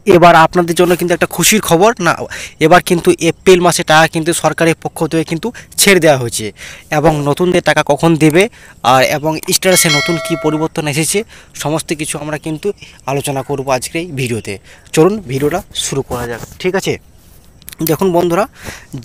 এবার আপনাদের জন্য কিন্তু একটা খুশির খবর না, এবার কিন্তু এপ্রিল মাসে টাকা কিন্তু সরকারের পক্ষ থেকে কিন্তু ছেড়ে দেওয়া হয়েছে। এবং নতুনদের টাকা কখন দেবে আর এবং স্ট্যাটাসে নতুন কি পরিবর্তন এসেছে সমস্ত কিছু আমরা কিন্তু আলোচনা করব আজকের এই ভিডিওতে। চলুন ভিডিওটা শুরু করা যাক, ঠিক আছে। দেখুন বন্ধুরা,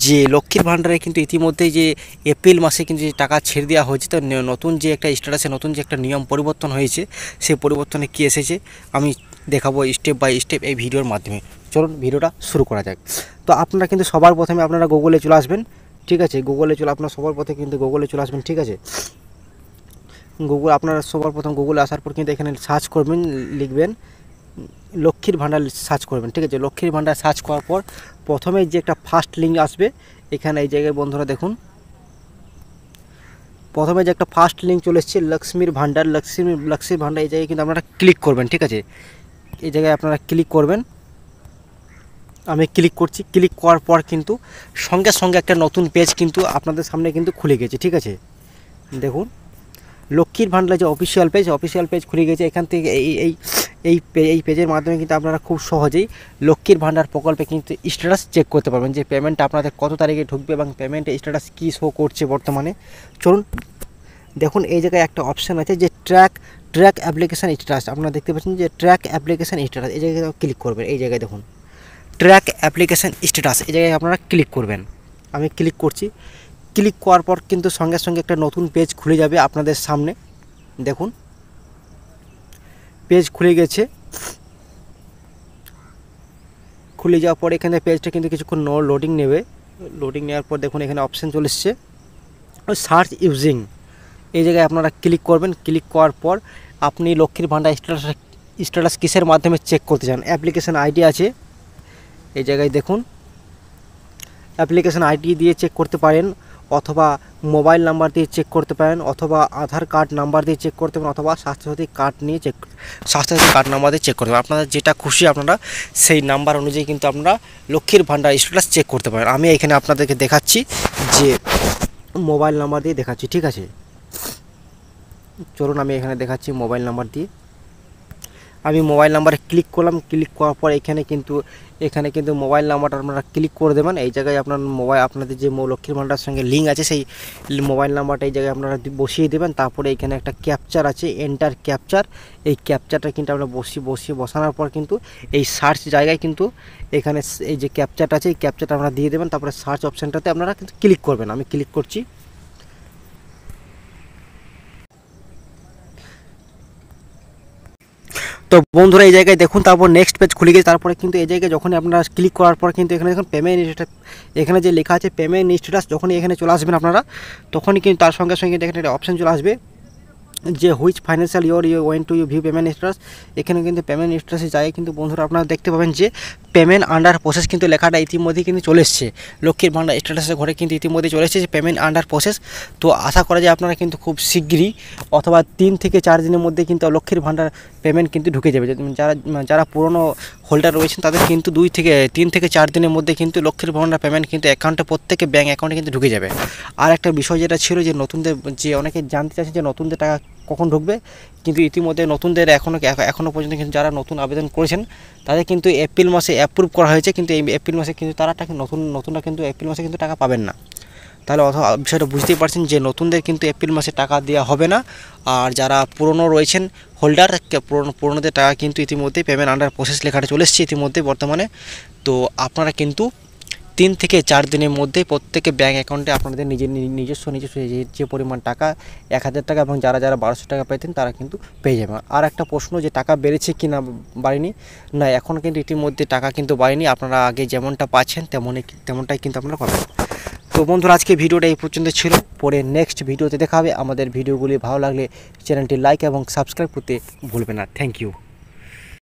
যে লক্ষ্মীর ভাণ্ডারে কিন্তু ইতিমধ্যেই যে এপ্রিল মাসে কিন্তু যে টাকা ছেড়ে দেওয়া হয়েছে, তো নতুন যে একটা স্ট্যাটাসে নতুন যে একটা নিয়ম পরিবর্তন হয়েছে, সেই পরিবর্তনে কী এসেছে আমি দেখাবো স্টেপ বাই স্টেপ এই ভিডিওর মাধ্যমে। চলুন ভিডিওটা শুরু করা যাক। তো আপনারা কিন্তু সবার প্রথমে আপনারা গুগলে চলে আসবেন, ঠিক আছে। গুগলে চলে আপনারা সবার প্রথমে কিন্তু গুগলে চলে আসবেন, ঠিক আছে। আপনারা সবার প্রথম গুগলে আসার পর কিন্তু এখানে সার্চ করবেন, লিখবেন লক্ষ্মীর ভাণ্ডার সার্চ করবেন, ঠিক আছে। লক্ষ্মীর ভাণ্ডার সার্চ করার পর প্রথমে যে একটা ফার্স্ট লিঙ্ক আসবে এখানে এই জায়গায় বন্ধুরা দেখুন, প্রথমে যে একটা ফার্স্ট লিঙ্ক চলে এসেছে লক্ষ্মীর ভাণ্ডার, লক্ষ্মীর ভাণ্ডার, এই জায়গায় কিন্তু আপনারা ক্লিক করবেন, ঠিক আছে। এই জায়গায় আপনারা ক্লিক করবেন, আমি ক্লিক করছি। ক্লিক করার পর কিন্তু সঙ্গে সঙ্গে একটা নতুন পেজ কিন্তু আপনাদের সামনে কিন্তু খুলে গেছে, ঠিক আছে। দেখুন লক্ষ্মীর ভাণ্ডার যে অফিসিয়াল পেজ খুলে গেছে। এখান থেকে এই পেজের মাধ্যমে কিন্তু আপনারা খুব সহজেই লক্ষ্মীর ভাণ্ডার প্রকল্পে কিন্তু স্ট্যাটাস চেক করতে পারবেন, যে পেমেন্টটা আপনাদের কত তারিখে ঢুকবে এবং পেমেন্টের স্ট্যাটাস কী শো করছে বর্তমানে। চলুন দেখুন এই জায়গায় একটা অপশান আছে যে ট্র্যাক অ্যাপ্লিকেশান স্ট্যাটাস, আপনারা দেখতে পাচ্ছেন যে ট্র্যাক অ্যাপ্লিকেশান স্ট্যাটাস, এই জায়গায় ক্লিক করবেন। এই জায়গায় দেখুন ট্র্যাক অ্যাপ্লিকেশান স্ট্যাটাস, এই জায়গায় আপনারা ক্লিক করবেন। আমি ক্লিক করছি। ক্লিক করার পর কিন্তু সঙ্গে সঙ্গে একটা নতুন পেজ খুলে যাবে আপনাদের সামনে। দেখুন পেজ খুলে গেছে। খুলে যাওয়ার পর এখানে পেজটা কিন্তু কিছুক্ষণ লোডিং নেবে। লোডিং নেওয়ার পর দেখুন এখানে অপশান চলে এসছে সার্চ ইউজিং, এই জায়গায় আপনারা ক্লিক করবেন। ক্লিক করার পর আপনি লক্ষ্মীর ভাণ্ডার স্ট্যাটাস কিসের মাধ্যমে চেক করতে চান, অ্যাপ্লিকেশান আইডি আছে এই জায়গায় দেখুন, অ্যাপ্লিকেশান আইডি দিয়ে চেক করতে পারেন, অথবা মোবাইল নাম্বার দিয়ে চেক করতে পারেন, অথবা আধার কার্ড নাম্বার দিয়ে চেক করতে পারেন, অথবা স্বাস্থ্যসাথী কার্ড নাম্বার দিয়ে চেক করতে পারেন। আপনারা যেটা খুশি আপনারা সেই নাম্বার অনুযায়ী কিন্তু আপনারা লক্ষ্মীর ভাণ্ডার স্ট্যাটাস চেক করতে পারেন। আমি এখানে আপনাদেরকে দেখাচ্ছি যে মোবাইল নাম্বার দিয়ে দেখাচ্ছি, ঠিক আছে। চলুন আমি এখানে দেখাচ্ছি মোবাইল নাম্বার দিয়ে। আমি মোবাইল নাম্বারে ক্লিক করলাম। ক্লিক করার পর এখানে কিন্তু মোবাইল নাম্বারটা আপনারা ক্লিক করে দেবেন। এই জায়গায় আপনাদের যে লক্ষ্মীর ভাণ্ডারের সঙ্গে লিঙ্ক আছে সেই মোবাইল নাম্বারটা এই জায়গায় আপনারা বসিয়ে দেবেন। তারপরে এখানে একটা ক্যাপচার আছে, এন্টার ক্যাপচার, এই ক্যাপচারটা কিন্তু আপনারা বসানোর পর কিন্তু এই সার্চ জায়গায় কিন্তু এখানে এই যে ক্যাপচারটা আছে এই ক্যাপচারটা আপনারা দিয়ে দেবেন। তারপরে সার্চ অপশানটাতে আপনারা কিন্তু ক্লিক করবেন। আমি ক্লিক করছি। তো বন্ধুরা এই জায়গায় দেখুন তারপর নেক্সট পেজ খুলে গেছে। তারপরে কিন্তু এই জায়গায় যখনই আপনারা ক্লিক করার পর কিন্তু এখানে দেখুন পেমেন্ট স্ট্যাটাস, এখানে যে লেখা আছে পেমেন্ট স্ট্যাটাস, যখনই এখানে চলে আসবেন আপনারা তখনই কিন্তু তার সঙ্গে সঙ্গে এখানে একটা অপশান চলে আসবে যে which financial year you want to you view payment status. এখানে কিন্তু পেমেন্ট স্ট্যাটাসে জায়গায় কিন্তু বন্ধুরা আপনারা দেখতে পাবেন যে পেমেন্ট আন্ডার প্রসেস কিন্তু লেখাটা ইতিমধ্যেই কিন্তু চলে এসছে। লক্ষ্মীর ভাণ্ডার স্ট্যাটাসের ঘরে কিন্তু ইতিমধ্যে চলে এসেছে যে পেমেন্ট আন্ডার প্রসেস। তো আশা করা যায় আপনারা কিন্তু খুব শীঘ্রই অথবা 3 থেকে 4 দিনের মধ্যে কিন্তু লক্ষ্মীর ভাণ্ডার পেমেন্ট কিন্তু ঢুকে যাবে। যারা পুরনো হোল্ডার রয়েছেন তাদের কিন্তু 3 থেকে 4 দিনের মধ্যে কিন্তু লক্ষ্মীর ভাণ্ডার পেমেন্ট কিন্তু অ্যাকাউন্টে প্রত্যেকে ব্যাঙ্ক অ্যাকাউন্টে কিন্তু ঢুকে যাবে। আর একটা বিষয় যেটা ছিল যে নতুনদের যে অনেকে জানতে চাইছে যে নতুনদের টাকা কখন ঢুকবে, কিন্তু ইতিমধ্যে নতুনদের এখনও পর্যন্ত কিন্তু যারা নতুন আবেদন করেছেন তাদের কিন্তু এপ্রিল মাসে অ্যাপ্রুভ করা হয়েছে, কিন্তু এই এপ্রিল মাসে কিন্তু তারা নতুনরা কিন্তু এপ্রিল মাসে কিন্তু টাকা পাবেন না। তাহলে বিষয়টা বুঝতেই পারছেন যে নতুনদের কিন্তু এপ্রিল মাসে টাকা দেওয়া হবে না। আর যারা পুরনো রয়েছেন হোল্ডার, পুরনোদের টাকা কিন্তু ইতিমধ্যেই পেমেন্ট আন্ডার প্রসেস লেখাটা চলে এসেছে ইতিমধ্যে বর্তমানে। তো আপনারা কিন্তু 3 থেকে 4 দিনের মধ্যে প্রত্যেকে ব্যাঙ্ক অ্যাকাউন্টে আপনাদের নিজস্ব যে পরিমাণ টাকা 1000 টাকা এবং যারা 1200 টাকা পেতেন তারা কিন্তু পেয়ে যাবেন। আর একটা প্রশ্ন যে টাকা বেড়েছে কি না বাড়েনি, না এখন কিন্তু ইতিমধ্যে টাকা কিন্তু বাড়েনি, আপনারা আগে যেমনটা পাচ্ছেন তেমনটাই কিন্তু আপনারা পাবেন। তো বন্ধুরা আজকে ভিডিওটা এই পর্যন্ত ছিল। পরে নেক্সট ভিডিওতে দেখা হবে। আমাদের ভিডিওগুলি ভালো লাগলে চ্যানেলটি লাইক এবং সাবস্ক্রাইব করতে ভুলবেন না। Thank you.